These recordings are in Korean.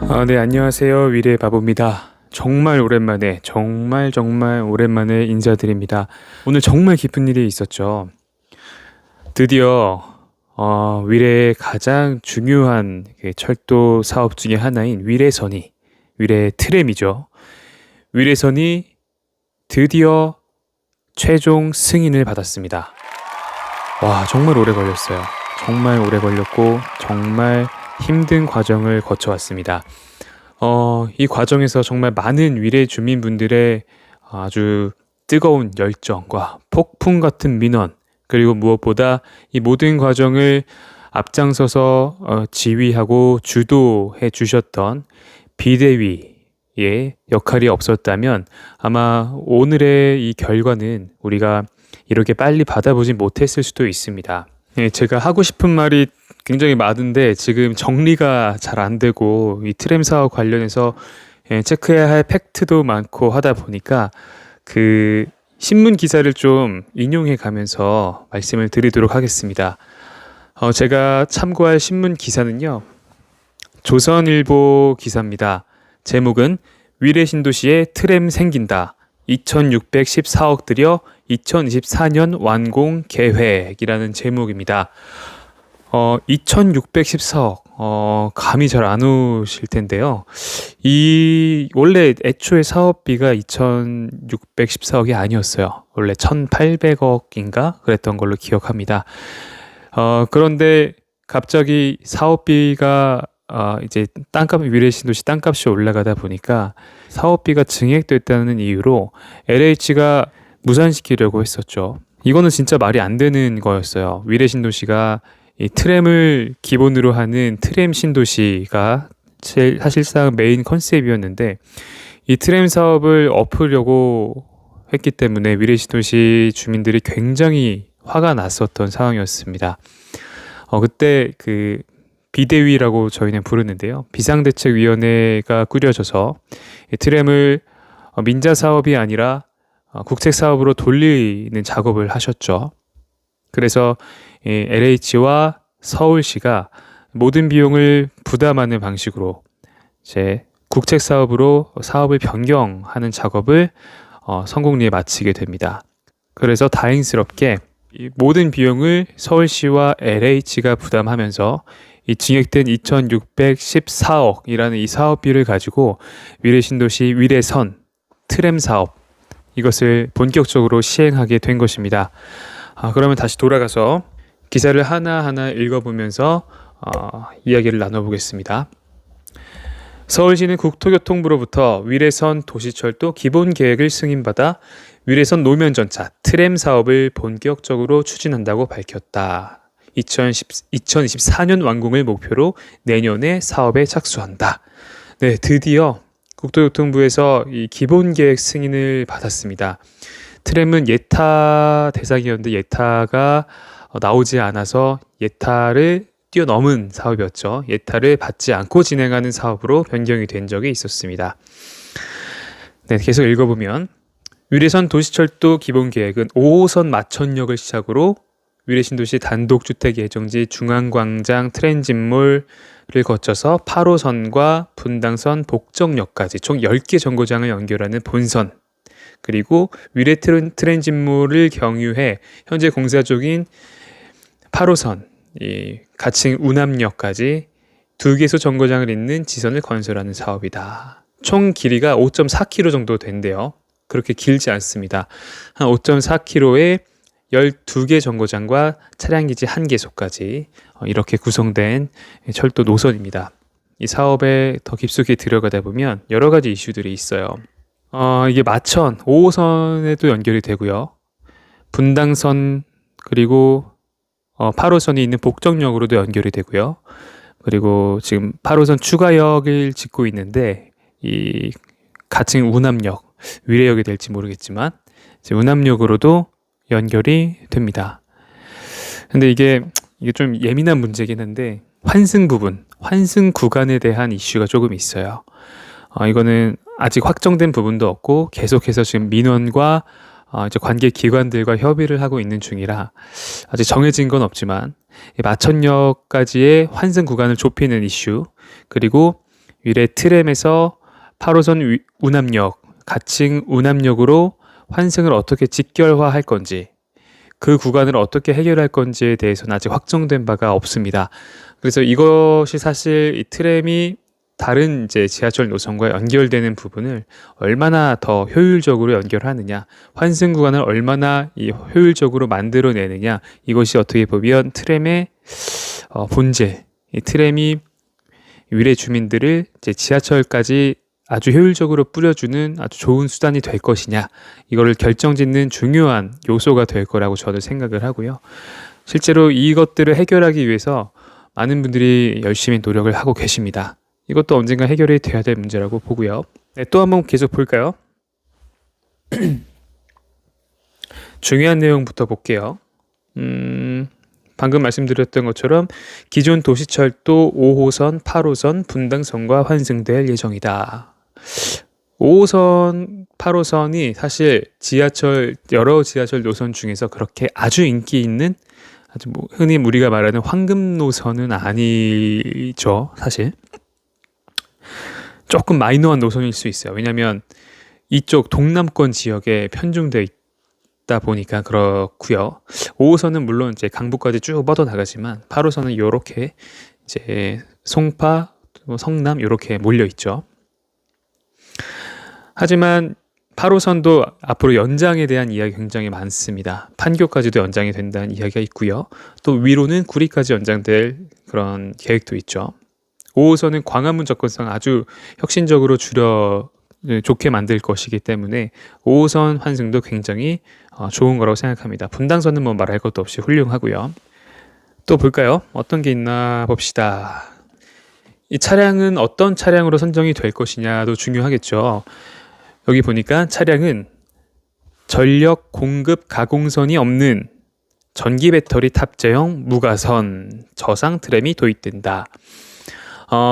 네, 안녕하세요. 위례 바보입니다. 정말 오랜만에, 정말 오랜만에 인사드립니다. 오늘 정말 기쁜 일이 있었죠. 드디어, 위례의 가장 중요한 그 철도 사업 중에 하나인 위례선이, 위례 트램이죠. 위례선이 드디어 최종 승인을 받았습니다. 와, 정말 오래 걸렸어요. 정말 오래 걸렸고, 정말 힘든 과정을 거쳐왔습니다. 이 과정에서 정말 많은 위례 주민분들의 아주 뜨거운 열정과 폭풍 같은 민원, 그리고 무엇보다 이 모든 과정을 앞장서서 지휘하고 주도해 주셨던 비대위의 역할이 없었다면 아마 오늘의 이 결과는 우리가 이렇게 빨리 받아보지 못했을 수도 있습니다. 제가 하고 싶은 말이 굉장히 많은데 지금 정리가 잘 안 되고 이 트램 사업 관련해서 체크해야 할 팩트도 많고 하다 보니까 그 신문 기사를 좀 인용해 가면서 말씀을 드리도록 하겠습니다. 제가 참고할 신문 기사는요, 조선일보 기사입니다. 제목은 위례 신도시에 트램 생긴다. 2614억 들여 2024년 완공 계획이라는 제목입니다. 2614억, 감이 잘 안 오실 텐데요. 원래 애초에 사업비가 2614억이 아니었어요. 원래 1800억인가? 그랬던 걸로 기억합니다. 그런데 갑자기 사업비가 이제 위례 신도시 땅값이 올라가다 보니까 사업비가 증액됐다는 이유로 LH가 무산시키려고 했었죠. 이거는 진짜 말이 안 되는 거였어요. 위례 신도시가 이 트램을 기본으로 하는 트램 신도시가 사실상 메인 컨셉이었는데 이 트램 사업을 엎으려고 했기 때문에 위례 신도시 주민들이 굉장히 화가 났었던 상황이었습니다. 그때 그 비대위라고 저희는 부르는데요. 비상대책위원회가 꾸려져서 이 트램을 민자 사업이 아니라 국책 사업으로 돌리는 작업을 하셨죠. 그래서 LH와 서울시가 모든 비용을 부담하는 방식으로 이제 국책 사업으로 사업을 변경하는 작업을 성공리에 마치게 됩니다. 그래서 다행스럽게 이 모든 비용을 서울시와 LH가 부담하면서 이 증액된 2614억이라는 이 사업비를 가지고 위례 신도시 위례선 트램 사업, 이것을 본격적으로 시행하게 된 것입니다. 그러면 다시 돌아가서 기사를 하나하나 읽어보면서 이야기를 나눠보겠습니다. 서울시는 국토교통부로부터 위례선 도시철도 기본계획을 승인받아 위례선 노면전차 트램 사업을 본격적으로 추진한다고 밝혔다. 2024년 완공을 목표로 내년에 사업에 착수한다. 네, 드디어 국토교통부에서 이 기본계획 승인을 받았습니다. 트램은 예타 대상이었는데 예타가 나오지 않아서 예타를 뛰어넘은 사업이었죠. 예타를 받지 않고 진행하는 사업으로 변경이 된 적이 있었습니다. 네, 계속 읽어보면 위례선 도시철도 기본계획은 5호선 마천역을 시작으로 위례 신도시 단독주택 예정지 중앙광장 트랜짓몰을 거쳐서 8호선과 분당선 복정역까지 총 10개 정거장을 연결하는 본선, 그리고 위례 트랜짓몰을 경유해 현재 공사 중인 8호선 가칭 운암역까지 2개소 정거장을 잇는 지선을 건설하는 사업이다. 총 길이가 5.4km 정도 된대요. 그렇게 길지 않습니다. 한 5.4km에 12개 정거장과 차량기지 1개소까지 이렇게 구성된 철도 노선입니다. 이 사업에 더 깊숙이 들어가다 보면 여러 가지 이슈들이 있어요. 이게 마천 5호선에도 연결이 되고요. 분당선 그리고 8호선이 있는 복정역으로도 연결이 되고요. 그리고 지금 8호선 추가역을 짓고 있는데 이 가칭 운암역, 위례역이 될지 모르겠지만 운암역으로도 연결이 됩니다. 근데 이게 좀 예민한 문제긴 한데 환승 구간에 대한 이슈가 조금 있어요. 이거는 아직 확정된 부분도 없고 계속해서 지금 민원과 이제 관계 기관들과 협의를 하고 있는 중이라 아직 정해진 건 없지만 마천역까지의 환승 구간을 좁히는 이슈, 그리고 위례 트램에서 8호선 운암역, 가칭 운암역으로 환승을 어떻게 직결화할 건지, 그 구간을 어떻게 해결할 건지에 대해서는 아직 확정된 바가 없습니다. 그래서 이것이 사실 이 트램이 다른 이제 지하철 노선과 연결되는 부분을 얼마나 더 효율적으로 연결하느냐, 환승 구간을 얼마나 효율적으로 만들어내느냐, 이것이 어떻게 보면 트램의 본질, 이 트램이 위례 주민들을 이제 지하철까지 아주 효율적으로 뿌려주는 아주 좋은 수단이 될 것이냐, 이거를 결정짓는 중요한 요소가 될 거라고 저는 생각을 하고요. 실제로 이것들을 해결하기 위해서 많은 분들이 열심히 노력을 하고 계십니다. 이것도 언젠가 해결이 돼야 될 문제라고 보고요. 네, 또 한번 계속 볼까요? 중요한 내용부터 볼게요. 방금 말씀드렸던 것처럼 기존 도시철도 5호선, 8호선, 분당선과 환승될 예정이다. 5호선, 8호선이 사실 여러 지하철 노선 중에서 그렇게 아주 인기 있는, 아주 흔히 우리가 말하는 황금 노선은 아니죠, 사실. 조금 마이너한 노선일 수 있어요. 왜냐하면 이쪽 동남권 지역에 편중되어 있다 보니까 그렇고요. 5호선은 물론 이제 강북까지 쭉 뻗어 나가지만 8호선은 이렇게 이제 송파, 성남 이렇게 몰려 있죠. 하지만 8호선도 앞으로 연장에 대한 이야기 굉장히 많습니다. 판교까지도 연장이 된다는 이야기가 있고요. 또 위로는 구리까지 연장될 그런 계획도 있죠. 5호선은 광화문 접근성 아주 혁신적으로 좋게 만들 것이기 때문에 5호선 환승도 굉장히 좋은 거라고 생각합니다. 분당선은 뭐 말할 것도 없이 훌륭하고요. 또 볼까요? 어떤 게 있나 봅시다. 이 차량은 어떤 차량으로 선정이 될 것이냐도 중요하겠죠. 여기 보니까 차량은 전력 공급 가공선이 없는 전기 배터리 탑재형 무가선 저상 트램이 도입된다.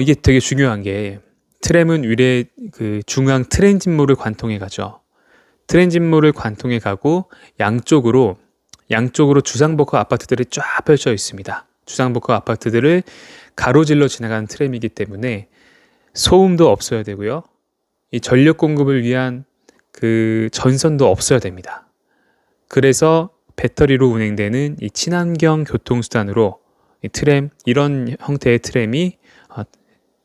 이게 되게 중요한 게, 트램은 위례 그 중앙 트랜짓몰을 관통해 가죠. 트랜짓몰을 관통해 가고 양쪽으로 주상복합 아파트들이 쫙 펼쳐 있습니다. 주상복합 아파트들을 가로질러 지나가는 트램이기 때문에 소음도 없어야 되고요. 이 전력 공급을 위한 그 전선도 없어야 됩니다. 그래서 배터리로 운행되는 이 친환경 교통수단으로 이 트램, 이런 형태의 트램이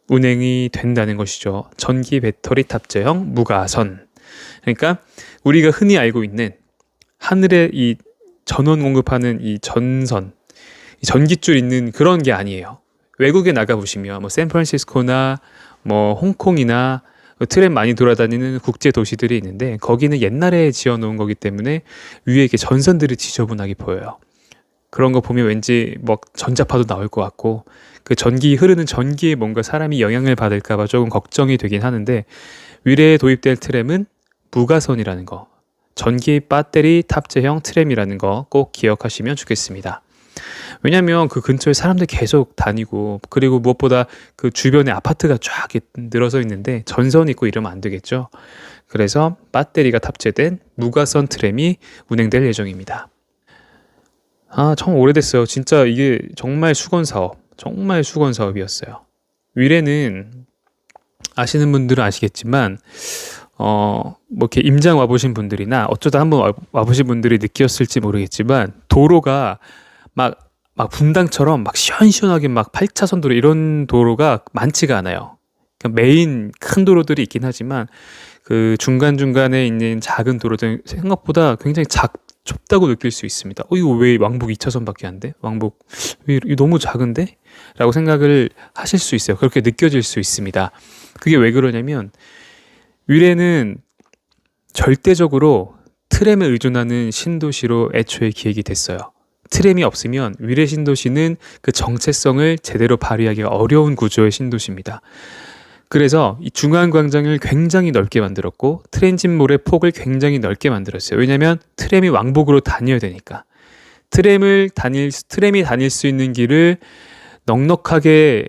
운행이 된다는 것이죠. 전기 배터리 탑재형 무가선. 그러니까 우리가 흔히 알고 있는 하늘에 이 전원 공급하는 이 전선, 이 전기줄 있는 그런 게 아니에요. 외국에 나가 보시면 뭐 샌프란시스코나 뭐 홍콩이나 트램 많이 돌아다니는 국제 도시들이 있는데, 거기는 옛날에 지어 놓은 거기 때문에 위에 이렇게 전선들이 지저분하게 보여요. 그런 거 보면 왠지 뭐 전자파도 나올 것 같고, 그 흐르는 전기에 뭔가 사람이 영향을 받을까 봐 조금 걱정이 되긴 하는데, 위례에 도입될 트램은 무가선이라는 거, 전기 배터리 탑재형 트램이라는 거 꼭 기억하시면 좋겠습니다. 왜냐면 그 근처에 사람들 계속 다니고, 그리고 무엇보다 그 주변에 아파트가 쫙 늘어서 있는데 전선 있고 이러면 안 되겠죠. 그래서 배터리가 탑재된 무가선 트램이 운행될 예정입니다. 참 오래됐어요. 진짜 이게 정말 수건 사업이었어요. 위례는 아시는 분들은 아시겠지만 뭐 이렇게 임장 와보신 분들이나 어쩌다 한번 와보신 분들이 느꼈을지 모르겠지만, 도로가 막 분당처럼 막 시원시원하게 막 8차선 도로, 이런 도로가 많지가 않아요. 그러니까 메인 큰 도로들이 있긴 하지만 그 중간중간에 있는 작은 도로들은 생각보다 굉장히 좁다고 느낄 수 있습니다. 이거 왜 왕복 2차선밖에 안 돼? 이거 너무 작은데? 라고 생각을 하실 수 있어요. 그렇게 느껴질 수 있습니다. 그게 왜 그러냐면, 위례는 절대적으로 트램에 의존하는 신도시로 애초에 기획이 됐어요. 트램이 없으면 위례 신도시는 그 정체성을 제대로 발휘하기가 어려운 구조의 신도시입니다. 그래서 이 중앙광장을 굉장히 넓게 만들었고, 트랜짓몰의 폭을 굉장히 넓게 만들었어요. 왜냐하면 트램이 왕복으로 다녀야 되니까. 트램이 다닐 수 있는 길을 넉넉하게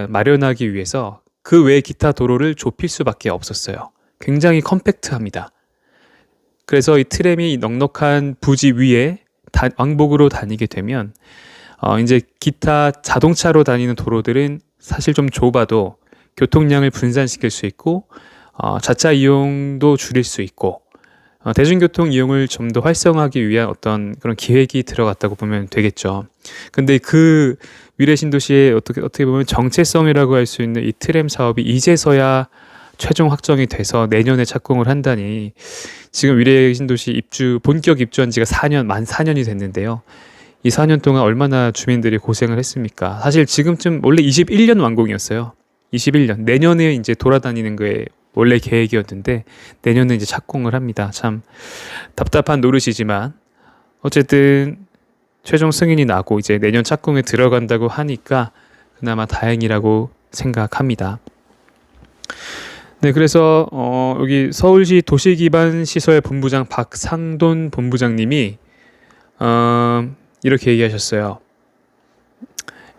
마련하기 위해서 그 외 기타 도로를 좁힐 수밖에 없었어요. 굉장히 컴팩트합니다. 그래서 이 트램이 넉넉한 부지 위에 왕복으로 다니게 되면 이제 기타 자동차로 다니는 도로들은 사실 좀 좁아도 교통량을 분산시킬 수 있고 자차 이용도 줄일 수 있고 대중교통 이용을 좀 더 활성화하기 위한 어떤 그런 기획이 들어갔다고 보면 되겠죠. 근데 그 위례 신도시의 어떻게 보면 정체성이라고 할 수 있는 이 트램 사업이 이제서야 최종 확정이 돼서 내년에 착공을 한다니, 지금 위례 신도시 본격 입주한 지가 만 4년이 됐는데요. 이 4년 동안 얼마나 주민들이 고생을 했습니까? 사실 지금쯤 원래 21년 완공이었어요. 21년. 내년에 이제 돌아다니는 거에 원래 계획이었는데 내년에 이제 착공을 합니다. 참 답답한 노릇이지만 어쨌든 최종 승인이 나고 이제 내년 착공에 들어간다고 하니까 그나마 다행이라고 생각합니다. 네, 그래서 여기 서울시 도시기반시설본부장 박상돈 본부장님이 이렇게 얘기하셨어요.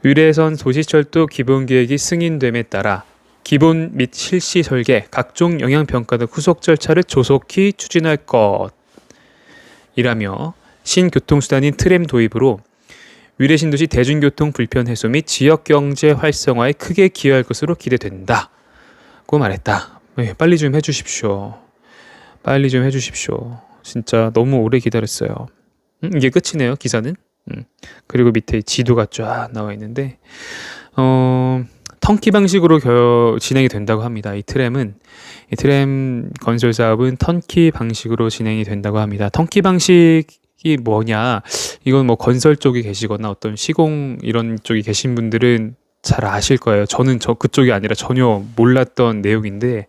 위례선 도시철도 기본계획이 승인됨에 따라 기본 및 실시 설계, 각종 영향평가 등 후속 절차를 조속히 추진할 것이라며 신교통수단인 트램 도입으로 위례 신도시 대중교통 불편 해소 및 지역경제 활성화에 크게 기여할 것으로 기대된다고 말했다. 네, 빨리 좀 해주십시오. 빨리 좀 해주십시오. 진짜 너무 오래 기다렸어요. 이게 끝이네요, 기사는. 그리고 밑에 지도가 쫙 나와 있는데 턴키 방식으로 진행이 된다고 합니다. 이 트램 건설 사업은 턴키 방식으로 진행이 된다고 합니다. 턴키 방식이 뭐냐? 이건 뭐 건설 쪽에 계시거나 어떤 시공 이런 쪽에 계신 분들은 잘 아실 거예요. 저는 그쪽이 아니라 전혀 몰랐던 내용인데,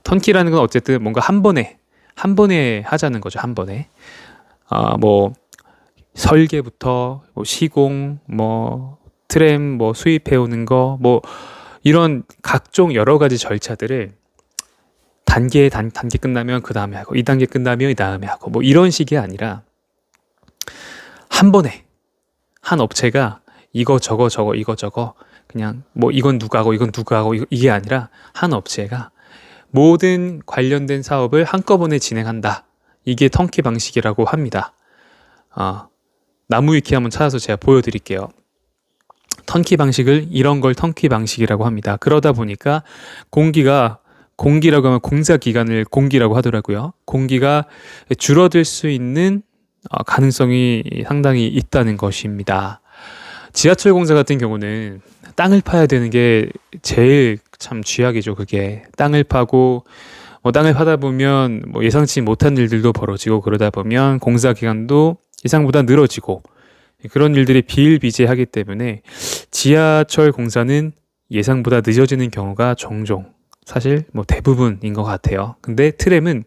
턴키라는 건 어쨌든 뭔가 한 번에 하자는 거죠. 한 번에. 뭐 설계부터 시공, 트램 수입해 오는 거, 이런 각종 여러 가지 절차들을 단계 끝나면 그 다음에 하고, 2단계 끝나면 이 다음에 하고, 이런 식이 아니라 한 번에 한 업체가 이거 저거 그냥 이건 누가 하고 이게 아니라 한 업체가 모든 관련된 사업을 한꺼번에 진행한다. 이게 턴키 방식이라고 합니다. 나무 위키 한번 찾아서 제가 보여드릴게요. 턴키 방식을 이런 걸 턴키 방식이라고 합니다. 그러다 보니까 공기라고 하면 공사 기간을 공기라고 하더라고요. 공기가 줄어들 수 있는 가능성이 상당히 있다는 것입니다. 지하철 공사 같은 경우는 땅을 파야 되는 게 제일 참 쥐약이죠. 그게 땅을 파고 땅을 파다 보면 예상치 못한 일들도 벌어지고, 그러다 보면 공사 기간도 예상보다 늘어지고, 그런 일들이 비일비재하기 때문에 지하철 공사는 예상보다 늦어지는 경우가 종종, 사실 대부분인 것 같아요. 근데 트램은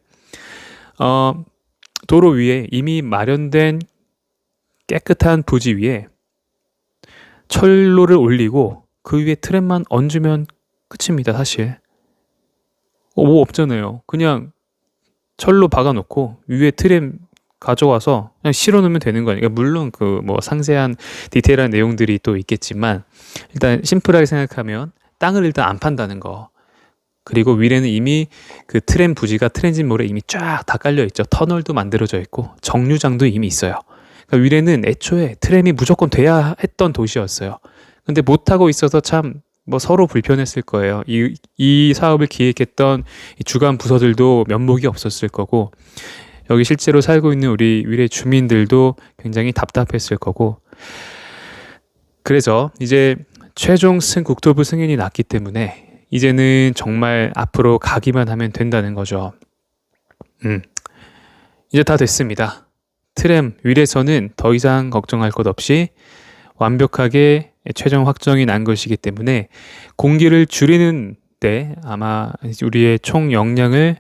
도로 위에 이미 마련된 깨끗한 부지 위에 철로를 올리고 그 위에 트램만 얹으면 끝입니다. 사실 없잖아요. 그냥 철로 박아놓고 위에 트램 가져와서 그냥 실어놓으면 되는 거니까. 물론 상세한 디테일한 내용들이 또 있겠지만, 일단 심플하게 생각하면 땅을 일단 안 판다는 거, 그리고 위에는 이미 그 트램 부지가 트랜짓몰에 이미 쫙 다 깔려 있죠. 터널도 만들어져 있고 정류장도 이미 있어요. 그러니까 위례는 애초에 트램이 무조건 돼야 했던 도시였어요. 근데 못하고 있어서 참 서로 불편했을 거예요. 이 사업을 기획했던 이 주간 부서들도 면목이 없었을 거고, 여기 실제로 살고 있는 우리 위례 주민들도 굉장히 답답했을 거고, 그래서 이제 최종 국토부 승인이 났기 때문에 이제는 정말 앞으로 가기만 하면 된다는 거죠. 이제 다 됐습니다. 트램 위례선은 더 이상 걱정할 것 없이 완벽하게 최종 확정이 난 것이기 때문에 공기를 줄이는 데 아마 우리의 총 역량을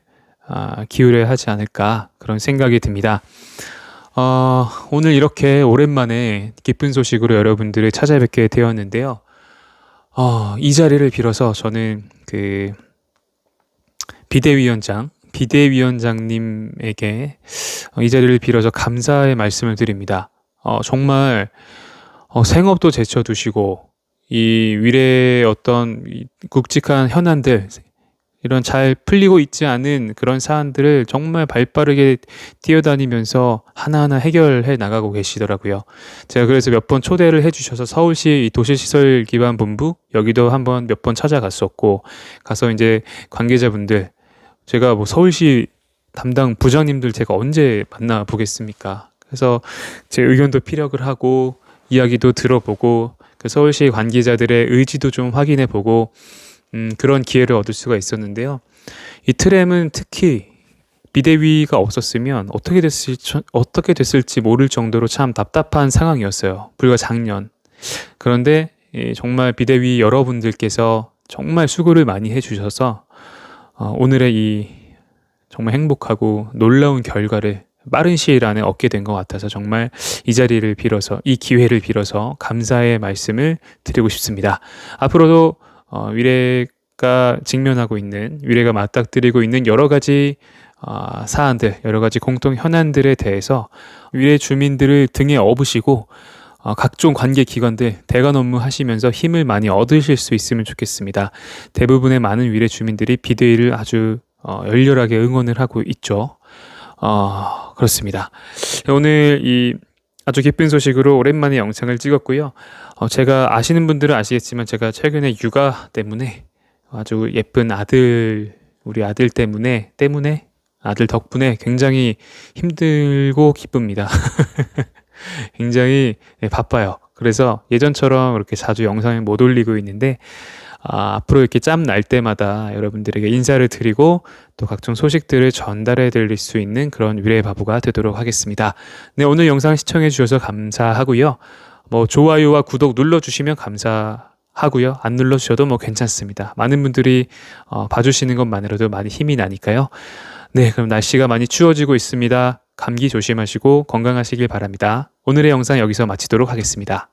기울여야 하지 않을까, 그런 생각이 듭니다. 오늘 이렇게 오랜만에 기쁜 소식으로 여러분들을 찾아뵙게 되었는데요. 이 자리를 빌어서 저는 그 비대위원장님에게 이 자리를 빌어서 감사의 말씀을 드립니다. 정말 생업도 제쳐두시고 이 위례의 어떤 굵직한 현안들, 이런 잘 풀리고 있지 않은 그런 사안들을 정말 발빠르게 뛰어다니면서 하나하나 해결해 나가고 계시더라고요. 제가 그래서 몇 번 초대를 해주셔서 서울시 이 도시시설기반본부 여기도 한번 몇 번 찾아갔었고, 가서 이제 관계자분들, 제가 뭐 서울시 담당 부장님들 제가 언제 만나 보겠습니까? 그래서 제 의견도 피력을 하고 이야기도 들어보고 그 서울시 관계자들의 의지도 좀 확인해 보고 그런 기회를 얻을 수가 있었는데요. 이 트램은 특히 비대위가 없었으면 어떻게 됐을지 모를 정도로 참 답답한 상황이었어요. 불과 작년. 그런데 정말 비대위 여러분들께서 정말 수고를 많이 해주셔서 오늘의 이 정말 행복하고 놀라운 결과를 빠른 시일 안에 얻게 된 것 같아서 정말 이 자리를 빌어서, 이 기회를 빌어서 감사의 말씀을 드리고 싶습니다. 앞으로도 위례가 직면하고 있는, 위례가 맞닥뜨리고 있는 여러 가지 사안들, 여러 가지 공통 현안들에 대해서 위례 주민들을 등에 업으시고 각종 관계기관들 대관 업무 하시면서 힘을 많이 얻으실 수 있으면 좋겠습니다. 대부분의 많은 위례 주민들이 비대위를 아주 열렬하게 응원을 하고 있죠. 그렇습니다. 오늘 이 아주 기쁜 소식으로 오랜만에 영상을 찍었고요. 제가 아시는 분들은 아시겠지만 제가 최근에 육아 때문에 아주 예쁜 아들, 우리 아들 때문에 아들 덕분에 굉장히 힘들고 기쁩니다. 굉장히 바빠요. 그래서 예전처럼 그렇게 자주 영상을 못 올리고 있는데 앞으로 이렇게 짬 날 때마다 여러분들에게 인사를 드리고 또 각종 소식들을 전달해 드릴 수 있는 그런 위례의 바보가 되도록 하겠습니다. 네, 오늘 영상 시청해 주셔서 감사하고요. 뭐 좋아요와 구독 눌러주시면 감사하고요. 안 눌러주셔도 뭐 괜찮습니다. 많은 분들이 봐주시는 것만으로도 많이 힘이 나니까요. 네, 그럼 날씨가 많이 추워지고 있습니다. 감기 조심하시고 건강하시길 바랍니다. 오늘의 영상 여기서 마치도록 하겠습니다.